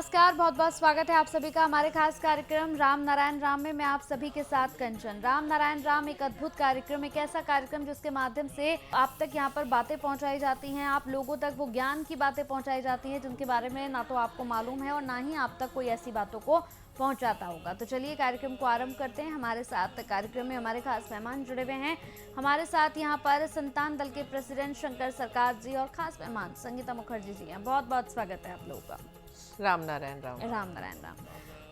नमस्कार, बहुत बहुत स्वागत है आप सभी का हमारे खास कार्यक्रम राम नारायण राम में। मैं आप सभी के साथ कंचन। राम नारायण राम एक अद्भुत कार्यक्रम, एक ऐसा कार्यक्रम जिसके माध्यम से आप तक यहाँ पर बातें पहुँचाई जाती हैं, आप लोगों तक वो ज्ञान की बातें पहुँचाई जाती हैं जिनके बारे में ना तो आपको मालूम है और ना ही आप तक कोई ऐसी बातों को पहुंचाता होगा। तो चलिए कार्यक्रम को आरंभ करते हैं। हमारे साथ कार्यक्रम में हमारे खास मेहमान जुड़े हुए हैं। हमारे साथ यहाँ पर संतान दल के प्रेसिडेंट शंकर सरकार जी और खास मेहमान संगीता मुखर्जी जी हैं। बहुत बहुत स्वागत है आप लोगों का। राम नारायण राम। राम नारायण राम।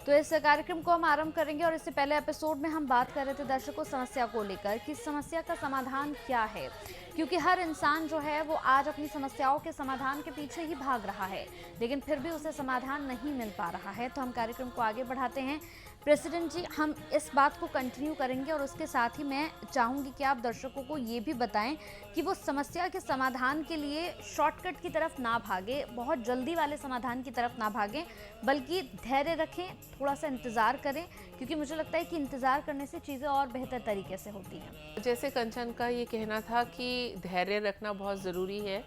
तो इस कार्यक्रम को हम आरंभ करेंगे और इससे पहले एपिसोड में हम बात कर रहे थे दर्शकों समस्या को लेकर कि समस्या का समाधान क्या है, क्योंकि हर इंसान जो है वो आज अपनी समस्याओं के समाधान के पीछे ही भाग रहा है, लेकिन फिर भी उसे समाधान नहीं मिल पा रहा है। तो हम कार्यक्रम को आगे बढ़ाते हैं। प्रेसिडेंट जी, हम इस बात को कंटिन्यू करेंगे और उसके साथ ही मैं चाहूँगी कि आप दर्शकों को ये भी बताएं कि वो समस्या के समाधान के लिए शॉर्टकट की तरफ ना भागे, बहुत जल्दी वाले समाधान की तरफ ना भागें, बल्कि धैर्य रखें, थोड़ा सा इंतज़ार करें, क्योंकि मुझे लगता है कि इंतज़ार करने से चीज़ें और बेहतर तरीके से होती हैं। जैसे कंचन का ये कहना था कि धैर्य रखना बहुत ज़रूरी है।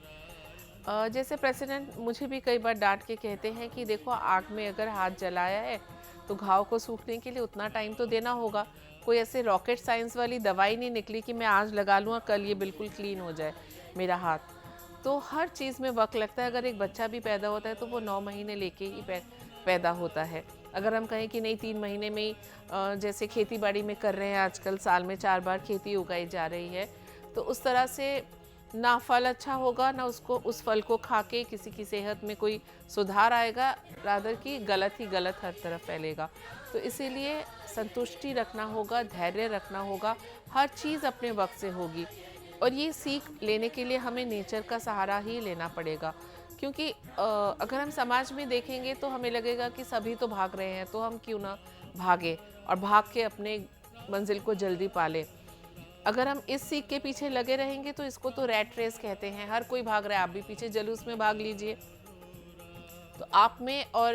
जैसे प्रेसिडेंट मुझे भी कई बार डांट के कहते हैं कि देखो, आग में अगर हाथ जलाया है तो घाव को सूखने के लिए उतना टाइम तो देना होगा। कोई ऐसे रॉकेट साइंस वाली दवाई नहीं निकली कि मैं आज लगा लूँ और कल ये बिल्कुल क्लीन हो जाए मेरा हाथ। तो हर चीज़ में वक्त लगता है। अगर एक बच्चा भी पैदा होता है तो वो 9 महीने लेके ही पैदा होता है। अगर हम कहें कि नहीं 3 महीने में ही, जैसे खेती बाड़ी में कर रहे हैं आजकल, साल में 4 बार खेती उगाई जा रही है, तो उस तरह से ना फल अच्छा होगा, ना उसको उस फल को खा के किसी की सेहत में कोई सुधार आएगा, रादर कि गलत ही गलत हर तरफ फैलेगा। तो इसीलिए संतुष्टि रखना होगा, धैर्य रखना होगा, हर चीज़ अपने वक्त से होगी। और ये सीख लेने के लिए हमें नेचर का सहारा ही लेना पड़ेगा, क्योंकि अगर हम समाज में देखेंगे तो हमें लगेगा कि सभी तो भाग रहे हैं, तो हम क्यों ना भागे और भाग के अपने मंजिल को जल्दी पालें। अगर हम इस सीख के पीछे लगे रहेंगे तो इसको तो रैट रेस कहते हैं। हर कोई भाग रहा है, आप भी पीछे जुलूस में भाग लीजिए। तो आप में और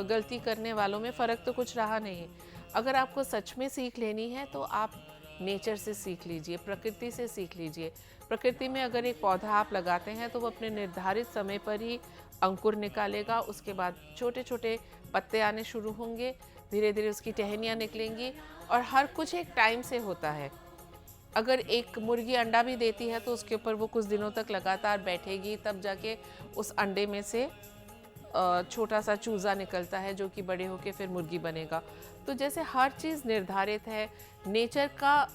गलती करने वालों में फ़र्क तो कुछ रहा नहीं। अगर आपको सच में सीख लेनी है तो आप नेचर से सीख लीजिए, प्रकृति से सीख लीजिए। प्रकृति में अगर एक पौधा आप लगाते हैं तो वो अपने निर्धारित समय पर ही अंकुर निकालेगा, उसके बाद छोटे छोटे पत्ते आने शुरू होंगे, धीरे धीरे उसकी टहनियाँ निकलेंगी, और हर कुछ एक टाइम से होता है। अगर एक मुर्गी अंडा भी देती है तो उसके ऊपर वो कुछ दिनों तक लगातार बैठेगी, तब जाके उस अंडे में से छोटा सा चूज़ा निकलता है जो कि बड़े होके फिर मुर्गी बनेगा। तो जैसे हर चीज़ निर्धारित है, नेचर का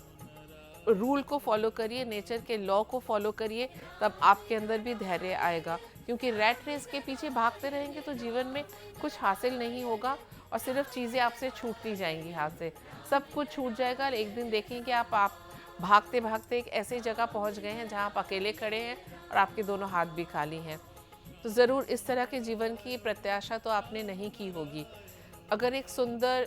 रूल को फॉलो करिए, नेचर के लॉ को फॉलो करिए, तब आपके अंदर भी धैर्य आएगा। क्योंकि रैट रेस के पीछे भागते रहेंगे तो जीवन में कुछ हासिल नहीं होगा और सिर्फ चीज़ें आपसे छूटती जाएंगी, हाथ से सब कुछ छूट जाएगा। और एक दिन देखेंगे आप भागते भागते एक ऐसी जगह पहुंच गए हैं जहां आप अकेले खड़े हैं और आपके दोनों हाथ भी खाली हैं। तो ज़रूर इस तरह के जीवन की प्रत्याशा तो आपने नहीं की होगी। अगर एक सुंदर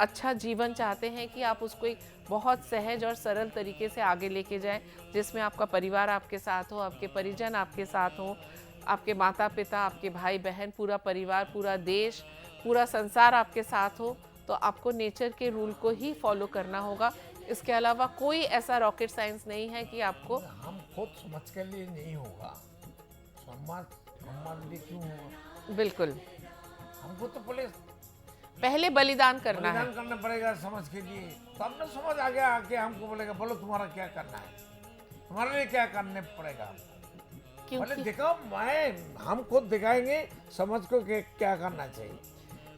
अच्छा जीवन चाहते हैं कि आप उसको एक बहुत सहज और सरल तरीके से आगे लेके जाएं, जिसमें आपका परिवार आपके साथ हो, आपके परिजन आपके साथ हो, आपके माता पिता, आपके भाई बहन, पूरा परिवार, पूरा देश, पूरा संसार आपके साथ हो, तो आपको नेचर के रूल को ही फॉलो करना होगा। इसके अलावा कोई ऐसा रॉकेट साइंस नहीं है कि आपको हम खुद समझ के लिए नहीं होगा, समाज हमारे लिए क्यों होगा। बिल्कुल हमको तो पहले बलिदान करना है। बलिदान करना पड़ेगा समझ के लिए, तब ना समझ आ गया आके हमको बोलेगा बोलो तुम्हारा क्या करना है, तुम्हारे लिए क्या करने पड़ेगा। बोले देखो, हम खुद दिखाएंगे समझ को क्या करना चाहिए,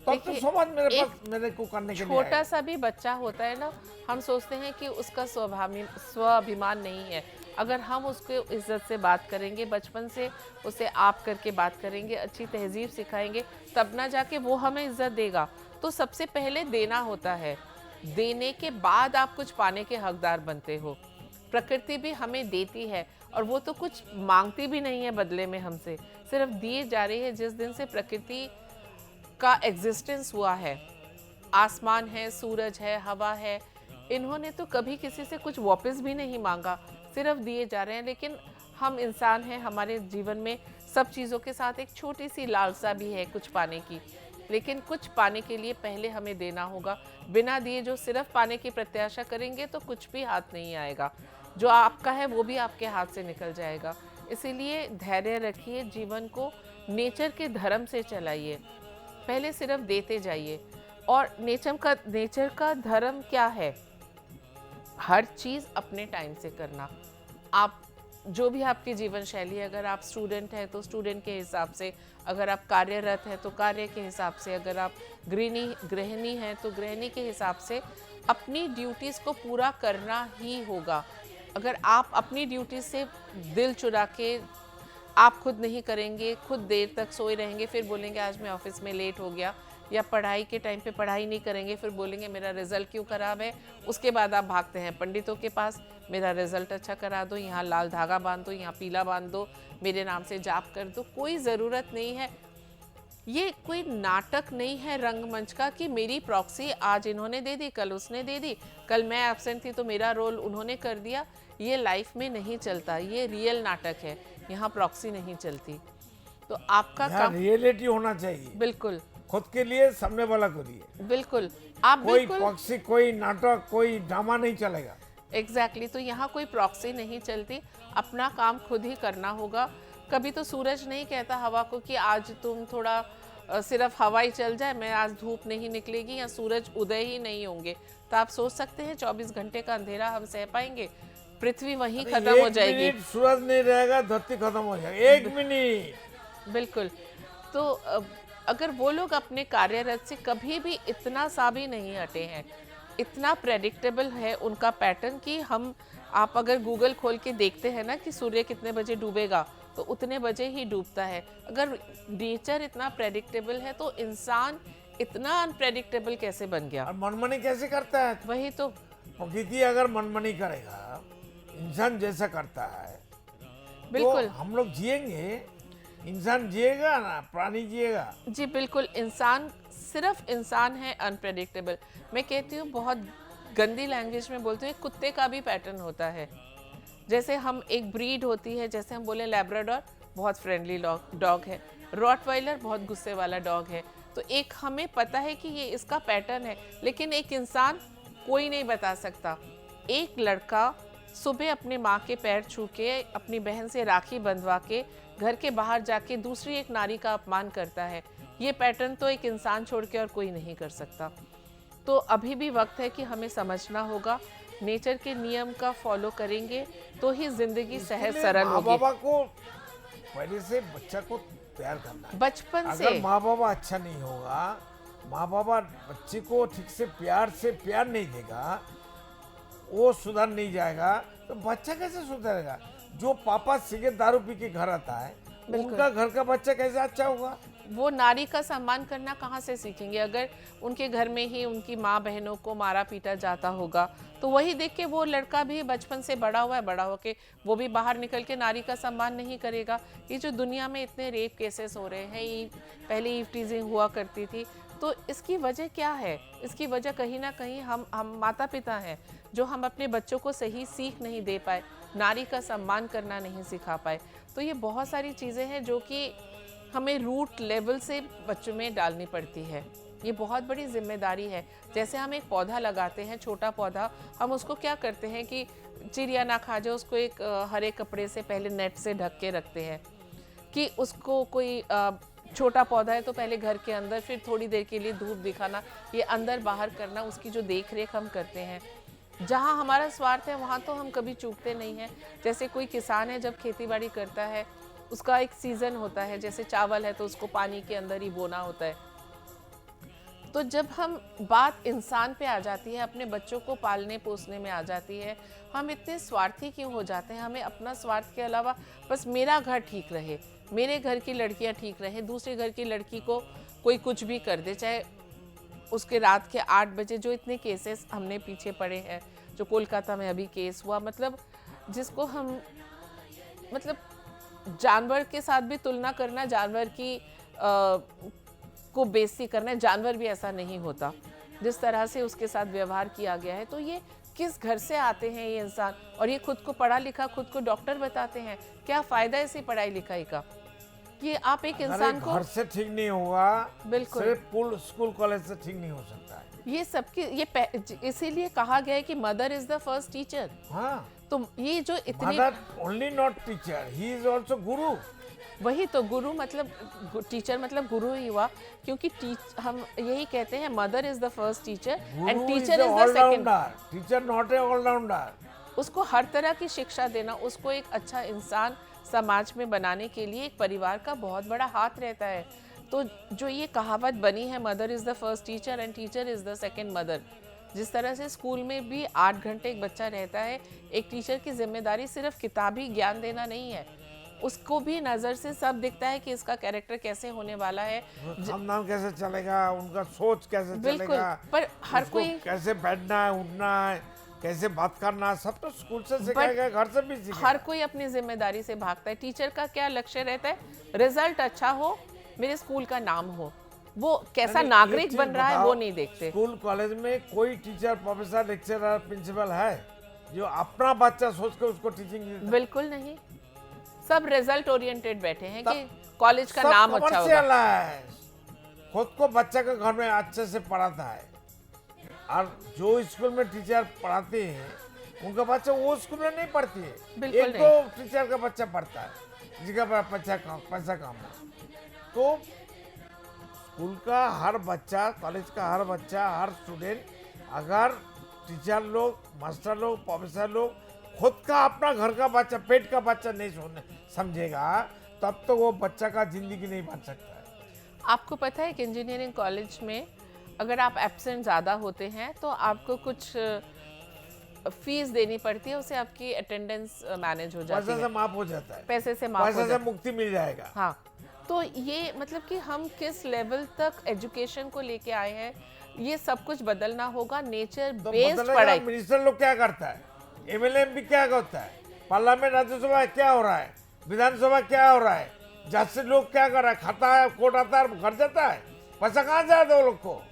तब तो समझ मेरे को करने के लिए। छोटा सा भी बच्चा होता है ना, हम सोचते हैं कि उसका स्वाभिमान नहीं है। अगर हम उसको इज्जत से बात करेंगे, बचपन से उसे आप करके बात करेंगे, अच्छी तहजीब सिखाएंगे, तब ना जाके वो हमें इज्जत देगा। तो सबसे पहले देना होता है, देने के बाद आप कुछ पाने के हकदार बनते हो। प्रकृति भी हमें देती है और वो तो कुछ मांगती भी नहीं है बदले में, हमसे सिर्फ दिए जा रही है। जिस दिन से प्रकृति का एग्जिस्टेंस हुआ है, आसमान है, सूरज है, हवा है, इन्होंने तो कभी किसी से कुछ वापस भी नहीं मांगा, सिर्फ दिए जा रहे हैं। लेकिन हम इंसान हैं, हमारे जीवन में सब चीज़ों के साथ एक छोटी सी लालसा भी है कुछ पाने की, लेकिन कुछ पाने के लिए पहले हमें देना होगा। बिना दिए जो सिर्फ पाने की प्रत्याशा करेंगे तो कुछ भी हाथ नहीं आएगा, जो आपका है वो भी आपके हाथ से निकल जाएगा। इसीलिए धैर्य रखिए, जीवन को नेचर के धर्म से चलाइए। पहले सिर्फ देते जाइए। और नेचर का धर्म क्या है? हर चीज़ अपने टाइम से करना। आप जो भी आपकी जीवन शैली है, अगर आप स्टूडेंट हैं तो स्टूडेंट के हिसाब से, अगर आप कार्यरत हैं तो कार्य के हिसाब से, अगर आप गृहिणी हैं तो गृहिणी के हिसाब से अपनी ड्यूटीज़ को पूरा करना ही होगा। अगर आप अपनी ड्यूटी से दिल चुरा के आप खुद नहीं करेंगे, खुद देर तक सोए रहेंगे, फिर बोलेंगे आज मैं ऑफिस में लेट हो गया, या पढ़ाई के टाइम पे पढ़ाई नहीं करेंगे, फिर बोलेंगे मेरा रिजल्ट क्यों ख़राब है। उसके बाद आप भागते हैं पंडितों के पास, मेरा रिजल्ट अच्छा करा दो, यहाँ लाल धागा बांध दो, यहाँ पीला बांध दो, मेरे नाम से जाप कर दो। कोई ज़रूरत नहीं है। ये कोई नाटक नहीं है रंगमंच का कि मेरी प्रॉक्सी आज इन्होंने दे दी, कल उसने दे दी, कल मैं एब्सेंट थी तो मेरा रोल उन्होंने कर दिया। ये लाइफ में नहीं चलता, ये रियल नाटक है, यहाँ प्रॉक्सी नहीं चलती। तो आपका काम रियलिटी होना चाहिए, बिल्कुल खुद के लिए, सामने वाला के लिए। बिल्कुल आप कोई बिल्कुल प्रॉक्सी, कोई नाटक, कोई ड्रामा नहीं चलेगा। एग्जैक्टली तो यहाँ कोई प्रॉक्सी नहीं चलती, अपना काम खुद ही करना होगा। कभी तो सूरज नहीं कहता हवा को कि आज तुम थोड़ा सिर्फ हवा ही चल जाए, मैं आज धूप नहीं निकलेगी या सूरज उदय ही नहीं होंगे। तो आप सोच सकते हैं 24 घंटे का अंधेरा हम सह पाएंगे? पृथ्वी वहीं खत्म हो जाएगी। सूरज नहीं रहेगा, धरती खत्म हो जाएगी, 1 मिनट। बिल्कुल। तो अगर वो लोग अपने कार्यरत से कभी भी इतना सा भी नहीं हटे हैं, इतना प्रेडिक्टेबल है उनका पैटर्न कि आप अगर गूगल खोल के देखते हैं ना कि सूर्य कितने बजे डूबेगा तो उतने बजे ही डूबता है। अगर नेचर इतना प्रेडिक्टेबल है तो इंसान इतना अनप्रेडिक्टेबल कैसे बन गया? और मनमानी कैसे करता है? वही तो। प्रकृति अगर मनमानी करेगा, इंसान जैसा करता है, बिल्कुल तो हम लोग जिएंगे, इंसान जिएगा ना प्राणी जिएगा? जी बिल्कुल। इंसान, सिर्फ इंसान है अनप्रेडिक्टेबल। मैं कहती हूँ, बहुत गंदी लैंग्वेज में बोलती हूँ, कुत्ते का भी पैटर्न होता है। जैसे हम एक ब्रीड होती है, जैसे हम बोले लैब्राडोर बहुत फ्रेंडली डॉग है, रॉटवाइलर बहुत गुस्से वाला डॉग है। तो एक हमें पता है कि ये इसका पैटर्न है, लेकिन एक इंसान कोई नहीं बता सकता। एक लड़का सुबह अपने माँ के पैर छू के, अपनी बहन से राखी बंधवा के घर के बाहर जाके दूसरी एक नारी का अपमान करता है। ये पैटर्न तो एक इंसान छोड़ के और कोई नहीं कर सकता। तो अभी भी वक्त है कि हमें समझना होगा, नेचर के नियम का फॉलो करेंगे तो ही जिंदगी सहज सरल होगी। माँ बाबा को पहले से बच्चा को तैयार करना है बचपन से। अगर माँ बाबा अच्छा नहीं होगा, माँ बाबा बच्चे को ठीक से प्यार नहीं देगा, वो सुधर नहीं जाएगा, तो बच्चा कैसे सुधरेगा? जो पापा सिगरेट दारू पी के घर आता है, उनका घर का बच्चा कैसे अच्छा होगा? वो नारी का सम्मान करना कहाँ से सीखेंगे? अगर उनके घर में ही उनकी माँ बहनों को मारा पीटा जाता होगा तो वही देख के वो लड़का भी बचपन से बड़ा हुआ है, बड़ा होके वो भी बाहर निकल के नारी का सम्मान नहीं करेगा। ये जो दुनिया में इतने रेप केसेस हो रहे हैं, पहले ईव टीजिंग हुआ करती थी, तो इसकी वजह क्या है? इसकी वजह कहीं ना कहीं हम माता पिता हैं, जो हम अपने बच्चों को सही सीख नहीं दे पाए, नारी का सम्मान करना नहीं सिखा पाए। तो ये बहुत सारी चीज़ें हैं जो कि हमें रूट लेवल से बच्चों में डालनी पड़ती है। ये बहुत बड़ी जिम्मेदारी है। जैसे हम एक पौधा लगाते हैं, छोटा पौधा, हम उसको क्या करते हैं कि चिड़िया ना खा जाए, उसको एक हरे कपड़े से पहले नेट से ढक के रखते हैं कि उसको कोई छोटा पौधा है तो पहले घर के अंदर, फिर थोड़ी देर के लिए धूप दिखाना, ये अंदर बाहर करना, उसकी जो देख रेख हम करते हैं। जहाँ हमारा स्वार्थ है वहाँ तो हम कभी चूकते नहीं हैं। जैसे कोई किसान है जब खेती बाड़ी करता है, उसका एक सीज़न होता है, जैसे चावल है तो उसको पानी के अंदर ही बोना होता है। तो जब हम बात इंसान पे आ जाती है, अपने बच्चों को पालने पोसने में आ जाती है, हम इतने स्वार्थी क्यों हो जाते हैं? हमें अपना स्वार्थ के अलावा बस मेरा घर ठीक रहे, मेरे घर की लड़कियां ठीक रहे, दूसरे घर की लड़की को कोई कुछ भी कर दे, चाहे उसके रात के 8 बजे, जो इतने केसेस हमने पीछे पड़े हैं, जो कोलकाता में अभी केस हुआ, मतलब जिसको हम जानवर के साथ भी तुलना करना, जानवर की को बेइज्जती करना। जानवर भी ऐसा नहीं होता जिस तरह से उसके साथ व्यवहार किया गया है। तो ये किस घर से आते हैं ये इंसान? और ये खुद को पढ़ा लिखा, खुद को डॉक्टर बताते हैं। क्या फायदा इसी पढ़ाई लिखाई का कि आप एक इंसान को घर से ठीक नहीं होगा, बिल्कुल सिर्फ स्कूल कॉलेज से ठीक नहीं हो सकता है। ये सबकी, इसीलिए कहा गया है कि mother is the first teacher. हाँ, तो ये जो इतनी mother only not teacher, he is also गुरु। वही तो गुरु मतलब टीचर मतलब गुरु ही हुआ, क्योंकि हम यही कहते हैं mother is the first teacher and Guru is teacher a is the second. all-rounder. Teacher not a all-rounder. उसको हर तरह की शिक्षा देना, उसको एक अच्छा इंसान समाज में बनाने के लिए एक परिवार का बहुत बड़ा हाथ रहता है। तो जो ये कहावत बनी है mother is the first teacher and teacher is the second mother, जिस तरह से स्कूल में भी 8 घंटे एक बच्चा रहता है, एक टीचर की जिम्मेदारी सिर्फ किताबी ज्ञान देना नहीं है, उसको भी नज़र से सब दिखता है कि इसका कैरेक्टर कैसे होने वाला है, खानदान कैसे चलेगा, उनका सोच कैसे बिल्कुल। चलेगा, पर हर उसको कोई कैसे बैठना है, उठना है, कैसे बात करना है, सब तो स्कूल से सिखाएगा, घर से भी सिखाएगा। हर कोई अपनी जिम्मेदारी से भागता है। टीचर का क्या लक्ष्य रहता है? रिजल्ट अच्छा हो, मेरे स्कूल का नाम हो, वो कैसा अरे, नागरिक एक चीज बन रहा है बताओ, वो नहीं देखते। स्कूल कॉलेज में कोई टीचर, प्रोफेसर, लेक्चरर, प्रिंसिपल है जो अपना बच्चा सोच के उसको टीचिंग देता है? बिल्कुल नहीं, सब रिजल्ट ओरिएंटेड बैठे हैं कि तब कॉलेज का सब नाम अच्छा commercial होगा। है। खुद को बच्चा का घर में अच्छे से पढ़ाता है, और जो स्कूल में टीचर पढ़ाते हैं उनका बच्चा वो स्कूल में नहीं पढ़ती है, बिल्कुल एक नहीं। तो टीचर का बच्चा पढ़ता है जिसका पैसा कम है। तो स्कूल का हर बच्चा, कॉलेज का हर बच्चा, हर स्टूडेंट अगर टीचर लोग, मास्टर लोग, प्रोफेसर लोग खुद का अपना घर का बच्चा, पेट का बच्चा नहीं समझेगा, तब तो वो बच्चा का जिंदगी नहीं बन सकता है। आपको पता है कि इंजीनियरिंग कॉलेज में अगर आप एब्सेंट ज़्यादा होते हैं तो आपको कुछ फीस देनी पड़ती है, उससे आपकी अटेंडेंस मैनेज हो जाती पैसे से है, माफ हो जाता है, पैसे से माफ हो पैसे से जाता मुक्ति मिल जाएगा। है। हाँ, तो ये मतलब कि हम किस लेवल तक एजुकेशन को लेके आए हैं, ये सब कुछ बदलना होगा। नेचर तो बेस्ड बदलेगा। पढ़ाई, मिनिस्टर लोग क्या करता है, एमएलए भी क्या करता है, पार्लियामेंट, राज्यसभा क्या हो रहा है, विधानसभा क्या हो रहा है, जज लोग क्या कर रहा है, खाता है, कोर्ट आता है, घर जाता है, पैसा कहाँ जाता है वो लोग को?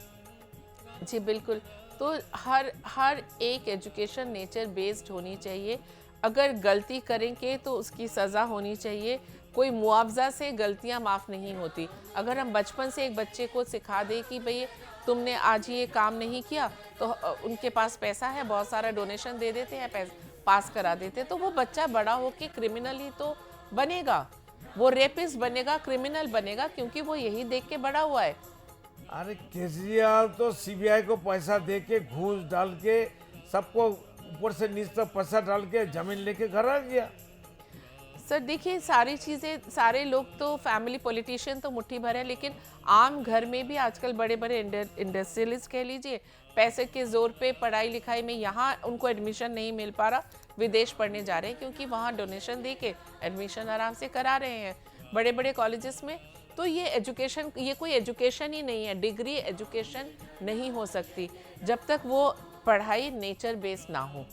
जी बिल्कुल। तो हर एक एजुकेशन नेचर बेस्ड होनी चाहिए। अगर गलती करेंगे तो उसकी सज़ा होनी चाहिए, कोई मुआवजा से गलतियां माफ़ नहीं होती। अगर हम बचपन से एक बच्चे को सिखा दें कि भाई तुमने आज ये काम नहीं किया, तो उनके पास पैसा है, बहुत सारा डोनेशन दे देते हैं, पास करा देते, तो वो बच्चा बड़ा होके क्रिमिनल ही तो बनेगा, वो रेपिस्ट बनेगा, क्रिमिनल बनेगा, क्योंकि वो यही देख के बड़ा हुआ है। अरे केजरीवाल तो सीबीआई को पैसा दे के, घूस डाल के, सबको ऊपर से नीचे तक पैसा डाल के जमीन लेके घर आ गया। सर देखिए, सारी चीज़ें, सारे लोग तो फैमिली पॉलिटिशियन तो मुट्ठी भर है, लेकिन आम घर में भी आजकल बड़े बड़े इंडस्ट्रियलिस्ट कह लीजिए, पैसे के जोर पे पढ़ाई लिखाई में यहाँ उनको एडमिशन नहीं मिल पा रहा, विदेश पढ़ने जा रहे हैं, क्योंकि वहाँ डोनेशन दे के एडमिशन आराम से करा रहे हैं बड़े बड़े कॉलेजेस में। तो ये एजुकेशन, ये कोई एजुकेशन ही नहीं है, डिग्री एजुकेशन नहीं हो सकती जब तक वो पढ़ाई नेचर बेस्ड ना हो।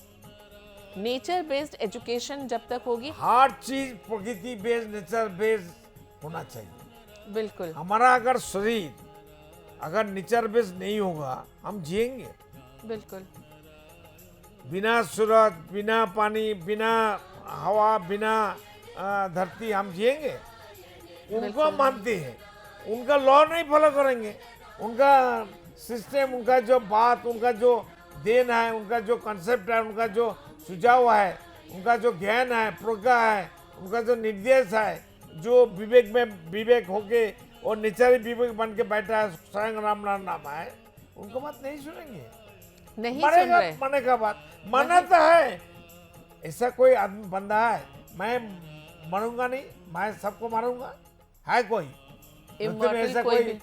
नेचर बेस्ड एजुकेशन जब तक होगी, हर चीज प्रकृति बेस्ड, नेचर बेस्ड होना चाहिए। बिल्कुल हमारा अगर शरीर अगर नेचर बेस्ड नहीं होगा, हम जिएंगे बिल्कुल बिना सूरज, बिना पानी, बिना हवा, बिना धरती, हम जिएंगे? उनको हम मानते हैं, उनका लॉ नहीं फॉलो करेंगे, उनका सिस्टम, उनका जो बात, उनका जो देन है, उनका जो कंसेप्ट है, उनका जो सुझाव है, उनका जो ज्ञान है, प्रज्ञा है, उनका जो निर्देश है, जो विवेक में विवेक होके और नेचर विवेक बन के बैठा है, स्वयं राम नाम है, उनको बात नहीं सुनेंगे, नहीं सुन मरेगा, रहे। मरने का बात मानता है। ऐसा कोई आदमी बंदा है, मैं मरूंगा नहीं, मैं सबको मारूंगा, है कोई? Immortal ऐसा कोई कोई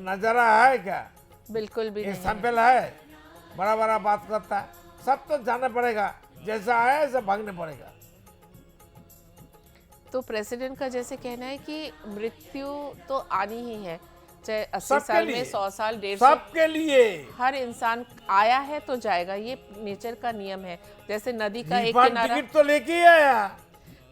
नजारा है क्या? बिल्कुल भी एक नहीं है। सैंपल है, बड़ा बड़ा बात करता है, सब तो जाना पड़ेगा, जैसा आया ऐसा भागने पड़ेगा। तो प्रेसिडेंट का जैसे कहना है कि मृत्यु तो आनी ही है, चाहे 80 सबके साल में, लिए, 100 साल, 150, सबके लिए। हर इंसान आया है तो जाएगा, ये नेचर का नियम है। जैसे नदी का एक रिफंड किनारा, टिकट तो लेके ही आया।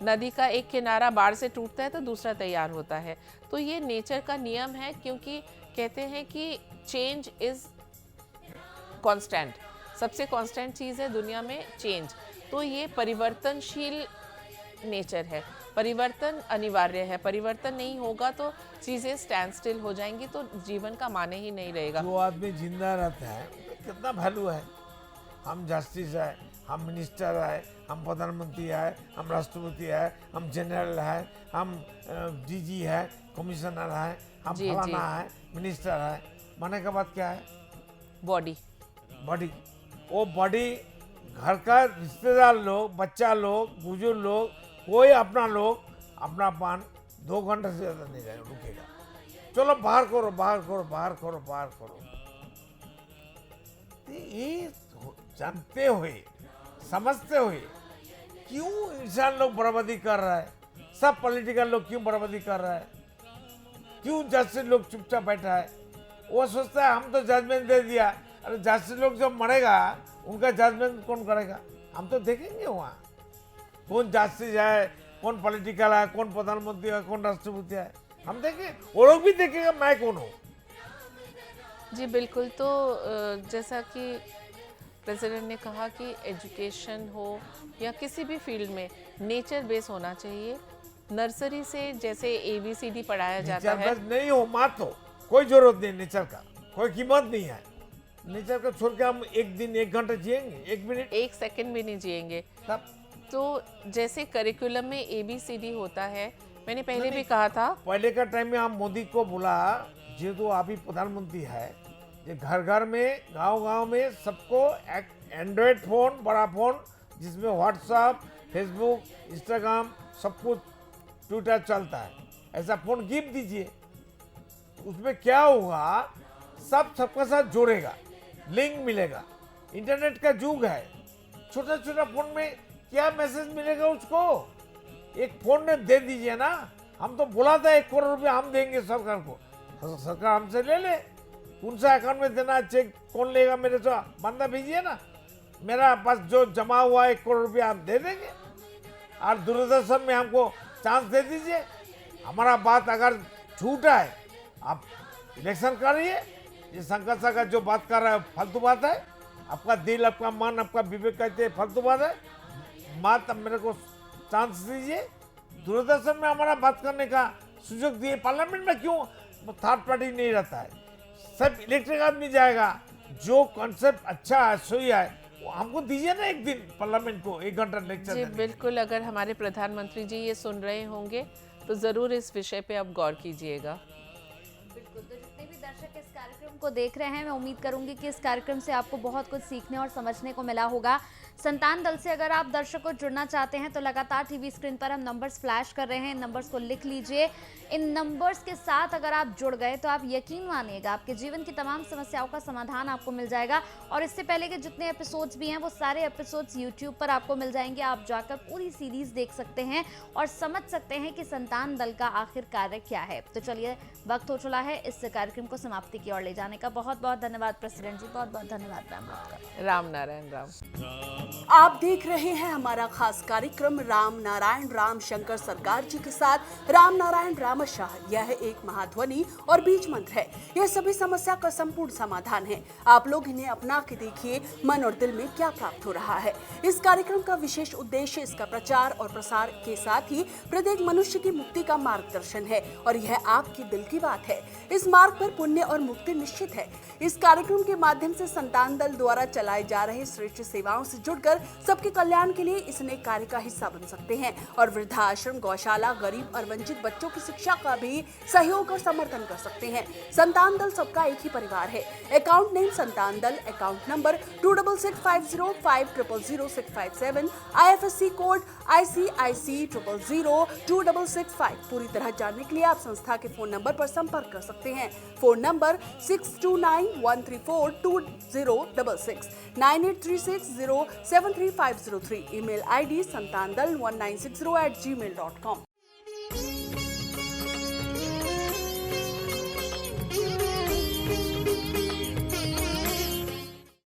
नदी का एक किनारा बाढ़ से टूटता है तो दूसरा तैयार होता है, तो ये नेचर का नियम है, क्योंकि कहते हैं कि चेंज इज कांस्टेंट, सबसे कांस्टेंट चीज़ है दुनिया में चेंज। तो ये परिवर्तनशील नेचर है, परिवर्तन अनिवार्य है, परिवर्तन नहीं होगा तो चीज़ें स्टैंड स्टिल हो जाएंगी, तो जीवन का माने ही नहीं रहेगा। जो आदमी जिंदा रहता है कितना वैल्यू है, हम जस्टिस है, हम मिनिस्टर है, हम प्रधानमंत्री है, हम राष्ट्रपति है, हम जनरल है, हम डीजी है, कमिश्नर है, हम जी, फलाना जी। है, मिनिस्टर है। माने के बाद क्या है? बॉडी। बॉडी। वो बॉडी घर का रिश्तेदार लोग, बच्चा लोग, बुजुर्ग लोग, कोई अपना लोग अपना पान 2 घंटे से ज़्यादा नहीं रुकेगा। चलो बाहर करो, बाहर करो, बाहर करो, बाहर करो। तो ये जानते हुए, समझते हुए क्यों इंसान लोग बर्बादी कर रहा है? सब पॉलिटिकल लोग क्यों बर्बादी कर रहा है? क्यों जस्टिस लोग चुपचाप बैठा है? वो सोचता है हम तो जजमेंट दे दिया। अरे जस्टिस लोग जब मरेगा उनका जजमेंट कौन करेगा? हम तो देखेंगे वहाँ कौन जस्टिस है, कौन पॉलिटिकल है, कौन प्रधानमंत्री है, कौन राष्ट्रपति है, हम देखेंगे। वो लोग भी देखेगा मैं कौन हूँ। जी बिल्कुल। तो जैसा कि प्रेसिडेंट ने कहा कि एजुकेशन हो या किसी भी फील्ड में नेचर बेस होना चाहिए। नर्सरी से जैसे ABCD पढ़ाया जाता है। नेचर नहीं हो मत हो, कोई जरूरत नहीं नेचर का, कोई कीमत नहीं है। नेचर का छोड़ के हम एक दिन 1 घंटा जिएंगे, 1 मिनट, 1 सेकंड भी नहीं जिएंगे। तब तो जैसे करिकुलम में ABCD होता है, मैंने पहले नहीं, भी कहा था। पहले का टाइम में हम मोदी को बोला जो तो अभी प्रधानमंत्री है, ये घर घर में, गांव गांव में सबको एंड्रॉयड फोन, बड़ा फोन जिसमें व्हाट्सएप, फेसबुक, इंस्टाग्राम सब कुछ, ट्विटर चलता है, ऐसा फोन गिफ्ट दीजिए। उसमें क्या होगा, सबका साथ जोड़ेगा, लिंक मिलेगा। इंटरनेट का युग है, छोटा छोटा फोन में क्या मैसेज मिलेगा उसको? एक फोन ने दे दीजिए ना। हम तो बोला था 1 करोड़ रुपया हम देंगे सरकार को, सरकार हमसे ले ले। कौन सा अकाउंट में देना, चेक कौन लेगा? मेरे तो बंदा भेजिए ना, मेरा पास जो जमा हुआ 1 करोड़ रुपया हम दे देंगे। और दूरदर्शन में हमको चांस दे दीजिए। हमारा बात अगर झूठा है, आप इलेक्शन करिए। ये शंकर सागर जो बात कर रहा है फालतू बात है। आपका दिल, आपका मन, आपका विवेक कहते हैं फालतू बात है। बात अब मेरे को चांस दीजिए। दूरदर्शन में हमारा बात करने का सुযোগ दिए। पार्लियामेंट में क्यों थर्ड पार्टी नहीं रहता है? सब इलेक्ट्रिक आदमी जाएगा। जो कॉन्सेप्ट अच्छा है, सही है, वो हमको दीजिए ना एक दिन पार्लियामेंट को 1 घंटा लेक्चर जी देने। बिल्कुल। अगर हमारे प्रधानमंत्री जी ये सुन रहे होंगे तो ज़रूर इस विषय पे आप गौर कीजिएगा। बिल्कुल। तो जितने भी दर्शक इस कार्यक्रम को देख रहे हैं, मैं उम्मीद करूंगी कि इस कार्यक्रम से आपको बहुत कुछ सीखने और समझने को मिला होगा। संतान दल से अगर आप दर्शकों जुड़ना चाहते हैं तो लगातार टीवी स्क्रीन पर हम नंबर्स फ्लैश कर रहे हैं, इन नंबर्स को लिख लीजिए। इन नंबर्स के साथ अगर आप जुड़ गए तो आप यकीन मानिएगा आपके जीवन की तमाम समस्याओं का समाधान आपको मिल जाएगा। और इससे पहले के जितने एपिसोड्स भी हैं वो सारे एपिसोड्स यूट्यूब पर आपको मिल जाएंगे। आप जाकर पूरी सीरीज देख सकते हैं और समझ सकते हैं कि संतान दल का आखिर कार्य क्या है। तो चलिए, वक्त हो चला है इस कार्यक्रम को समाप्ति की ओर ले जाने का। बहुत बहुत धन्यवाद प्रेसिडेंट जी, बहुत बहुत धन्यवाद मैम आपका। राम नारायण राम। आप देख रहे हैं हमारा खास कार्यक्रम राम नारायण राम शंकर सरकार जी के साथ राम नारायण रामशाह। यह एक महाध्वनि और बीज मंत्र है। यह सभी समस्या का संपूर्ण समाधान है। आप लोग इन्हें अपना के देखिए, मन और दिल में क्या प्राप्त हो रहा है। इस कार्यक्रम का विशेष उद्देश्य इसका प्रचार और प्रसार के साथ ही प्रत्येक मनुष्य की मुक्ति का मार्गदर्शन है और यह आपके दिल की बात है। इस मार्ग पर पुण्य और मुक्ति निश्चित है। इस कार्यक्रम के माध्यम से संतान दल द्वारा चलाए जा रहे श्रेष्ठ सेवाओं से जुड़कर सबके कल्याण के लिए इस नेक कार्य का हिस्सा बन सकते हैं और वृद्धाश्रम, गौशाला, गरीब और वंचित बच्चों की शिक्षा का भी सहयोग और समर्थन कर सकते हैं। संतान दल सबका एक ही परिवार है। अकाउंट नेम संतान दल, account number 266505000657, IFSC code ICIC 000265। पूरी तरह जानने के लिए आप संस्था के फोन नंबर पर संपर्क कर सकते हैं। Phone number 6291342066, 9836073503। Email ID santandal1960@gmail.com।